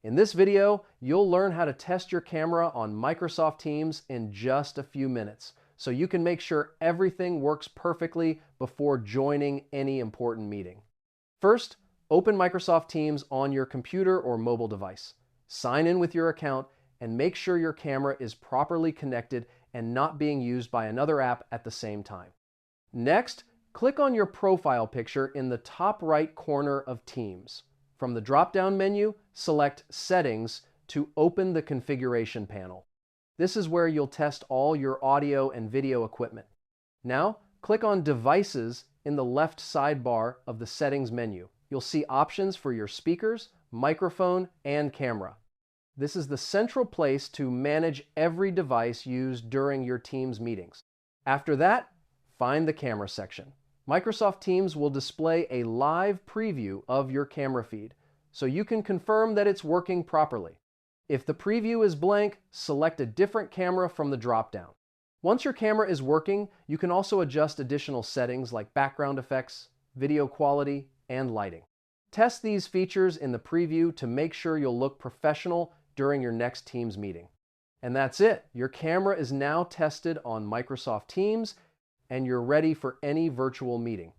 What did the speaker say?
In this video, you'll learn how to test your camera on Microsoft Teams in just a few minutes, so you can make sure everything works perfectly before joining any important meeting. First, open Microsoft Teams on your computer or mobile device. Sign in with your account and make sure your camera is properly connected and not being used by another app at the same time. Next, click on your profile picture in the top right corner of Teams. From the drop-down menu, select Settings to open the configuration panel. This is where you'll test all your audio and video equipment. Now, click on Devices in the left sidebar of the Settings menu. You'll see options for your speakers, microphone, and camera. This is the central place to manage every device used during your Teams meetings. After that, find the camera section. Microsoft Teams will display a live preview of your camera feed, so you can confirm that it's working properly. If the preview is blank, select a different camera from the drop-down. Once your camera is working, you can also adjust additional settings like background effects, video quality, and lighting. Test these features in the preview to make sure you'll look professional during your next Teams meeting. And that's it. Your camera is now tested on Microsoft Teams, and you're ready for any virtual meeting.